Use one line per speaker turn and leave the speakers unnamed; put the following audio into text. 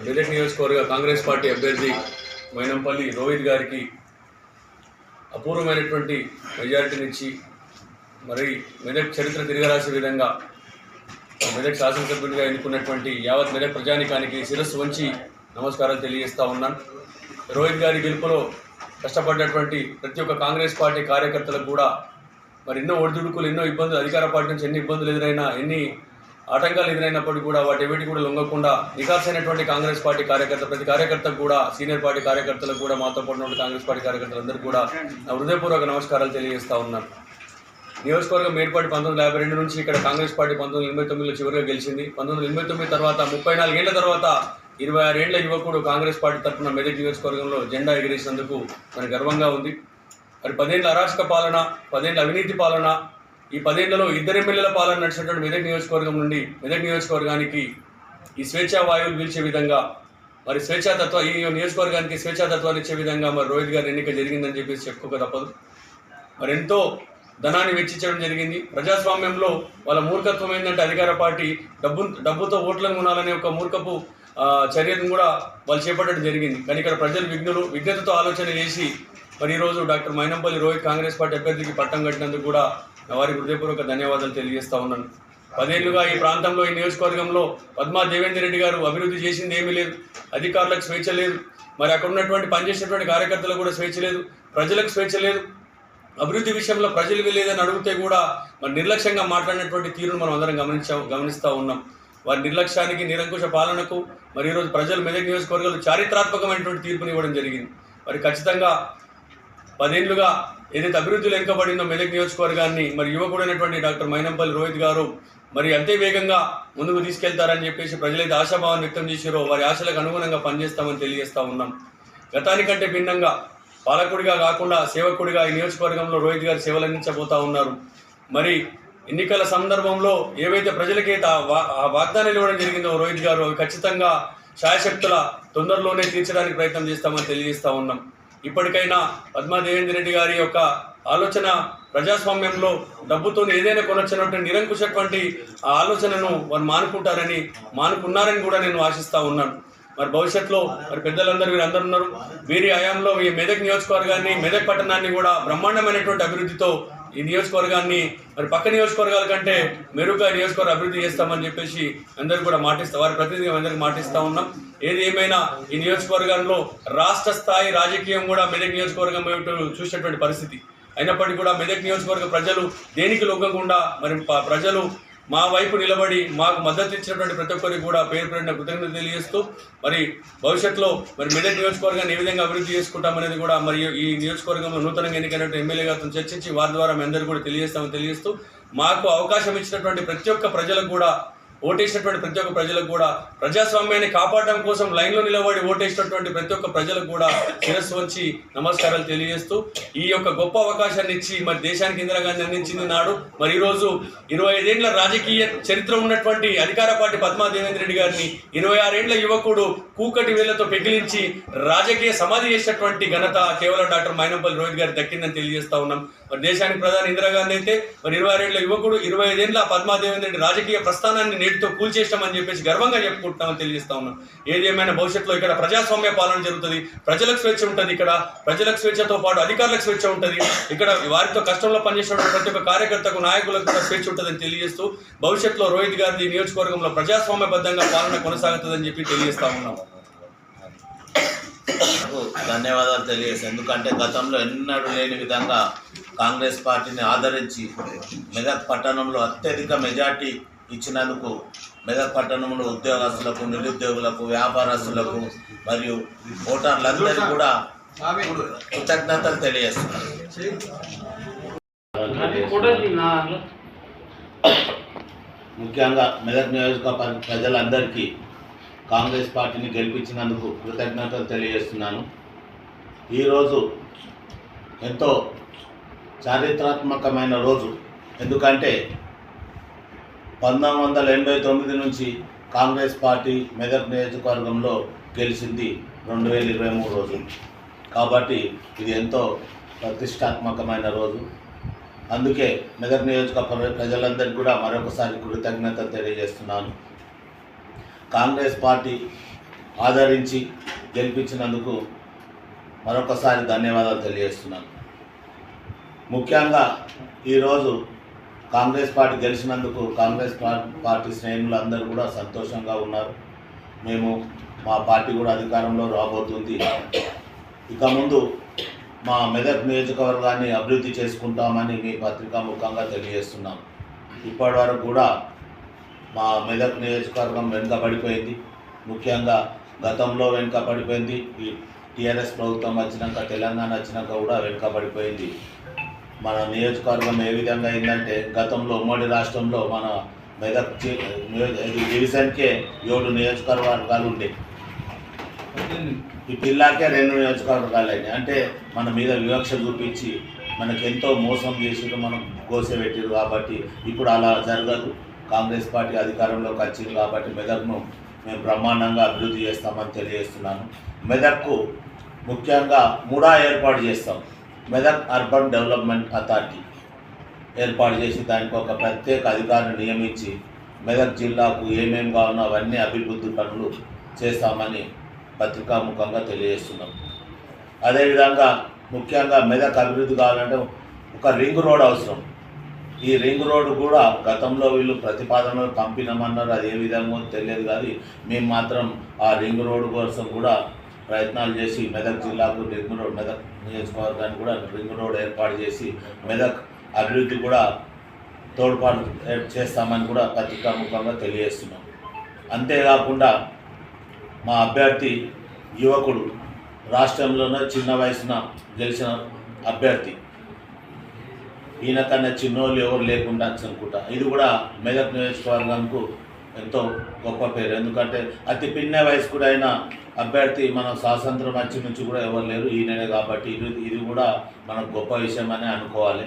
మెదక్ నియోజకవర్గ కాంగ్రెస్ పార్టీ అభ్యర్థి మైనంపల్లి రోహిత్ గారికి అపూర్వమైనటువంటి మెజారిటీనిచ్చి మరి మెదక్ చరిత్ర తిరగరాసే విధంగా మెదక్ శాసనసభ్యుడిగా ఎన్నుకున్నటువంటి యావత్ మెదక్ ప్రజానికానికి శిరస్సు వంచి నమస్కారాలు తెలియజేస్తా ఉన్నాను. రోహిత్ గారి గెలుపులో కష్టపడ్డటువంటి ప్రతి ఒక్క కాంగ్రెస్ పార్టీ కార్యకర్తలకు కూడా మరి ఎన్నో ఒడిదుడుకులు, ఎన్నో ఇబ్బందులు, అధికార పార్టీ నుంచి ఎన్ని ఇబ్బందులు ఎదురైనా, ఎన్ని ఆటంకాలు ఎదురైనప్పటికీ కూడా వాటి ఏమిటి కూడా లొంగకుండా నికార్సైనటువంటి కాంగ్రెస్ పార్టీ కార్యకర్త ప్రతి కార్యకర్తకు కూడా, సీనియర్ పార్టీ కార్యకర్తలకు కూడా, మాతో పాటు ఉన్న కాంగ్రెస్ పార్టీ కార్యకర్తలందరూ కూడా నా హృదయపూర్వక నమస్కారాలు తెలియజేస్తా ఉన్నాను. నియోజకవర్గం ఏర్పాటు 1952 నుంచి ఇక్కడ కాంగ్రెస్ పార్టీ 1989లో చివరిగా గెలిచింది. 1989 తర్వాత 34 ఏళ్ల తర్వాత 26 ఏళ్ల యువకుడు కాంగ్రెస్ పార్టీ తరఫున మెదక్ నియోజకవర్గంలో జెండా ఎగిరేసినందుకు మనకు గర్వంగా ఉంది. మరి 10 ఏళ్ల అరాచక పాలన, 10 ఏళ్ల అవినీతి పాలన, ఈ 10 ఏళ్లలో 2 ఎమ్మెల్యేల పాలన నడిచినటువంటి మెదక్ నియోజకవర్గం నుండి మెదక్ నియోజకవర్గానికి ఈ స్వేచ్ఛా వాయువులు పీల్చే విధంగా, మరి ఈ నియోజకవర్గానికి స్వేచ్ఛాతత్వాన్ని ఇచ్చే విధంగా మరి రోహిత్ గారి ఎన్నిక జరిగిందని చెప్పేసి చెప్పుకోక తప్పదు. మరి ఎంతో ధనాన్ని వెచ్చించడం జరిగింది. ప్రజాస్వామ్యంలో వాళ్ళ మూర్ఖత్వం ఏంటంటే అధికార పార్టీ డబ్బుతో ఓట్లను కొనాలనే ఒక మూర్ఖపు చర్యను కూడా వాళ్ళు చేపట్టడం జరిగింది. కానీ ఇక్కడ ప్రజలు విజ్ఞతతో ఆలోచన చేసి మరి ఈరోజు డాక్టర్ మైనంపల్లి రోహిత్ కాంగ్రెస్ పార్టీ అభ్యర్థికి పట్టం కట్టినందుకు కూడా వారికి హృదయపూర్వక ధన్యవాదాలు తెలియజేస్తా ఉన్నాను. 10 ఏళ్లుగా ఈ ప్రాంతంలో, ఈ నియోజకవర్గంలో పద్మా దేవేందర్ రెడ్డి గారు అభివృద్ధి చేసింది ఏమీ లేదు. అధికారులకు స్వేచ్ఛ లేదు, మరి అక్కడ ఉన్నటువంటి పనిచేసేటువంటి కార్యకర్తలకు కూడా స్వేచ్ఛ లేదు, ప్రజలకు స్వేచ్ఛ లేదు. అభివృద్ధి విషయంలో ప్రజలు వెళ్ళేదని అడిగితే కూడా మరి నిర్లక్ష్యంగా మాట్లాడినటువంటి తీరును మనం అందరం గమనిస్తూ ఉన్నాం. వారి నిర్లక్ష్యానికి, నిరంకుశ పాలనకు మరి ఈరోజు ప్రజలు మెదక్ నియోజకవర్గంలో చారిత్రాత్మకమైనటువంటి తీర్పుని ఇవ్వడం జరిగింది. మరి ఖచ్చితంగా 10 ఏళ్లుగా ఏదైతే అభివృద్ధిలో వెనుకబడిందో మెదక్ నియోజకవర్గాన్ని మరి యువకుడైనటువంటి డాక్టర్ మైనంపల్లి రోహిత్ గారు మరి అంతే వేగంగా ముందుకు తీసుకెళ్తారని చెప్పేసి ప్రజలైతే ఆశాభావాన్ని వ్యక్తం చేశారో వారి ఆశలకు అనుగుణంగా పనిచేస్తామని తెలియజేస్తా ఉన్నాం. గతానికంటే భిన్నంగా పాలకుడిగా కాకుండా సేవకుడిగా ఈ నియోజకవర్గంలో రోహిత్ గారు సేవలు అందించబోతా ఉన్నారు. మరి ఎన్నికల సందర్భంలో ఏవైతే ప్రజలకైతే ఆ వాగ్దానాలు ఇవ్వడం జరిగిందో రోహిత్ గారు అవి ఖచ్చితంగా శాయశక్తుల తొందరలోనే తీర్చడానికి ప్రయత్నం చేస్తామని తెలియజేస్తా ఉన్నాం. ఇప్పటికైనా పద్మా దేవేందర్ రెడ్డి గారి యొక్క ఆలోచన ప్రజాస్వామ్యంలో డబ్బుతో ఏదైనా కొనొచ్చినటువంటి నిరంకుశటువంటి ఆ ఆలోచనను వారు మానుకున్నారని కూడా నేను ఆశిస్తూ ఉన్నాను. మరి భవిష్యత్తులో మరి పెద్దలందరూ వీరందరూ ఉన్నారు. వీరి హయాంలో ఈ మెదక్ నియోజకవర్గాన్ని, మెదక్ పట్టణాన్ని కూడా బ్రహ్మాండమైనటువంటి అభివృద్ధితో ఈ నియోజకవర్గాన్ని మరి పక్క నియోజకవర్గాల కంటే మెరుగ్గా నియోజకవర్గ అభివృద్ధి చేస్తామని చెప్పేసి అందరూ కూడా వారి ప్రతినిధిగా అందరికీ మాటిస్తూ ఉన్నాం. ఏది ఏమైనా ఈ నియోజకవర్గంలో రాష్ట్ర స్థాయి రాజకీయం కూడా మెదక్ నియోజకవర్గం చూసేటువంటి పరిస్థితి అయినప్పటికీ కూడా మెదక్ నియోజకవర్గ ప్రజలు దేనికి లొంగకుండా మరి ప్రజలు మా వైపు నిలబడి మాకు మద్దతు ఇచ్చినటువంటి ప్రతి ఒక్కరికి కూడా పేరు పేరున కృతజ్ఞతలు తెలియజేస్తూ మరి భవిష్యత్తులో మరి మెదక్ నియోజకవర్గాన్ని ఏ విధంగా అభివృద్ధి చేసుకుంటామనేది కూడా మరి ఈ నియోజకవర్గంలో నూతనంగా ఎన్నికైనటువంటి ఎమ్మెల్యే గారితో చర్చించి వారి ద్వారా మీ అందరూ కూడా తెలియజేస్తూ మాకు అవకాశం ఇచ్చినటువంటి ప్రతి ఒక్క ప్రజలకు కూడా, ఓటేసినటువంటి ప్రతి ఒక్క ప్రజలకు కూడా, ప్రజాస్వామ్యాన్ని కాపాడడం కోసం లైన్లో నిలబడి ఓటేసినటువంటి ప్రతి ఒక్క ప్రజలకు కూడా శిరస్సు వంచి నమస్కారాలు తెలియజేస్తూ ఈ యొక్క గొప్ప అవకాశాన్ని ఇచ్చి మరి దేశానికి ఇందిరాగాంధీ అందించింది నాడు మరి ఈరోజు 25 ఏళ్ల రాజకీయ చరిత్ర ఉన్నటువంటి అధికార పార్టీ పద్మా దేవేందర్ రెడ్డి గారిని 26 ఏళ్ల యువకుడు కూకటి వేళ్లతో పెగిలించి రాజకీయ సమాధి చేసినటువంటి ఘనత కేవలం డాక్టర్ మైనంపల్లి రోహిత్ గారికి దక్కిందని తెలియజేస్తా ఉన్నాం. మరి దేశానికి ప్రధాని ఇందిరాగాంధీ అయితే మరి 26 ఏళ్ల యువకుడు 25 ఏళ్ల పద్మా దేవేందర్ రెడ్డి రాజకీయ ప్రస్థానాన్ని నేటితో కూల్చేస్తామని చెప్పేసి గర్వంగా చెప్పుకుంటున్నామని తెలియజేస్తా ఉన్నాం. ఏదేమైనా భవిష్యత్తులో ఇక్కడ ప్రజాస్వామ్య పాలన జరుగుతుంది, ప్రజలకు స్వేచ్ఛ ఉంటుంది, ఇక్కడ ప్రజలకు స్వేచ్ఛతో పాటు అధికారులకు స్వేచ్ఛ ఉంటుంది, ఇక్కడ వారితో కష్టంలో పనిచేసిన ప్రతి ఒక్క కార్యకర్తకు, నాయకులకు కూడా స్వేచ్ఛ ఉంటుందని తెలియజేస్తూ భవిష్యత్తులో రోహిత్ గారి నియోజకవర్గంలో ప్రజాస్వామ్యబద్ధంగా పాలన కొనసాగుతుందని చెప్పి తెలియజేస్తా ఉన్నాం.
ధన్యవాదాలు తెలియజేస్తాను. ఎందుకంటే గతంలో ఎన్నడూ లేని విధంగా కాంగ్రెస్ పార్టీని ఆదరించి మెదక్ పట్టణంలో అత్యధిక మెజార్టీ ఇచ్చినందుకు మెదక్ పట్టణంలో ఉద్యోగస్తులకు, నిరుద్యోగులకు, వ్యాపారస్తులకు మరియు ఓటర్లందరికీ కూడా కృతజ్ఞతలు తెలియజేస్తున్నారు. ముఖ్యంగా మెదక్ నియోజకవర్గ ప్రజలందరికీ కాంగ్రెస్ పార్టీని గెలిపించినందుకు కృతజ్ఞతలు తెలియజేస్తున్నాను. ఈరోజు ఎంతో చారిత్రాత్మకమైన రోజు. ఎందుకంటే 1989 నుంచి కాంగ్రెస్ పార్టీ మెదక్ నియోజకవర్గంలో గెలిచింది 2023 రోజు. కాబట్టి ఇది ఎంతో ప్రతిష్టాత్మకమైన రోజు. అందుకే మెదక్ నియోజకవర్గ ప్రజలందరికీ కూడా మరొకసారి కృతజ్ఞతలు తెలియజేస్తున్నాను. కాంగ్రెస్ పార్టీ ఆదరించి గెలిపించినందుకు మరొకసారి ధన్యవాదాలు తెలియజేస్తున్నాను. ముఖ్యంగా ఈరోజు కాంగ్రెస్ పార్టీ గెలిచినందుకు కాంగ్రెస్ పార్టీ శ్రేణులు అందరూ కూడా సంతోషంగా ఉన్నారు. మా పార్టీ కూడా అధికారంలో రాబోతుంది. ఇక ముందు మా మెదక్ నియోజకవర్గాన్ని అభివృద్ధి చేసుకుంటామని మీ పత్రికా ముఖంగా తెలియజేస్తున్నాం. ఇప్పటి వరకు కూడా మా మెదక్ నియోజకవర్గం వెనుకబడిపోయింది. ముఖ్యంగా గతంలో వెనుకబడిపోయింది. ఈ టీఆర్ఎస్ ప్రభుత్వం వచ్చినాక, తెలంగాణ వచ్చినాక కూడా వెనుకబడిపోయింది. మన నియోజకవర్గం ఏ విధంగా అయిందంటే, గతంలో ఉమ్మడి రాష్ట్రంలో మన మెదక్ డివిజన్కే 7 నియోజకవర్గాలు ఉండేవి. ఈ జిల్లాకే 2 నియోజకవర్గాలు అయినాయి. అంటే మన మీద వివక్ష చూపించి మనకు ఎంతో మోసం చేసి మనం కోసపెట్టారు. కాబట్టి ఇప్పుడు అలా జరగదు. కాంగ్రెస్ పార్టీ అధికారంలోకి వచ్చింది కాబట్టి మెదక్ను మేము బ్రహ్మాండంగా అభివృద్ధి చేస్తామని తెలియజేస్తున్నాను. మెదక్కు ముఖ్యంగా ముడా ఏర్పాటు చేస్తాం. మెదక్ అర్బన్ డెవలప్మెంట్ అథారిటీ ఏర్పాటు చేసి దానికి ఒక ప్రత్యేక అధికారిని నియమించి మెదక్ జిల్లాకు ఏమేమి కావాలో అవన్నీ అభివృద్ధి పనులు చేస్తామని పత్రికాముఖంగా తెలియజేస్తున్నాం. అదేవిధంగా ముఖ్యంగా మెదక్ అభివృద్ధి కావాలంటే ఒక రింగ్ రోడ్ అవసరం. ఈ రింగ్ రోడ్డు కూడా గతంలో వీళ్ళు ప్రతిపాదనలు పంపినామన్నారు. అది ఏ విధంగా తెలియదు, కానీ మేము మాత్రం ఆ రింగ్ రోడ్డు కోసం కూడా ప్రయత్నాలు చేసి మెదక్ జిల్లాకు మెదక్ నియోజకవర్గానికి కూడా రింగ్ రోడ్ ఏర్పాటు చేసి మెదక్ అభివృద్ధి కూడా తోడ్పాటు చేస్తామని కూడా పత్రికాముఖంగా తెలియజేస్తున్నాం. అంతేకాకుండా మా అభ్యర్థి యువకుడు, రాష్ట్రంలోనే చిన్న వయసున గెలిచిన అభ్యర్థి, ఈయన కన్నా చిన్నోళ్ళు ఎవరు లేకుండా అనుకుంటా. ఇది కూడా మెదక్ నియోజకవర్గానికి ఎంతో గొప్ప పేరు. ఎందుకంటే అతి పిన్న వయస్కుడైన అభ్యర్థి మన స్వాతంత్రం వచ్చి నుంచి కూడా ఎవరు లేరు, ఈయననే. కాబట్టి ఇది కూడా మనకు గొప్ప విషయం అని అనుకోవాలి.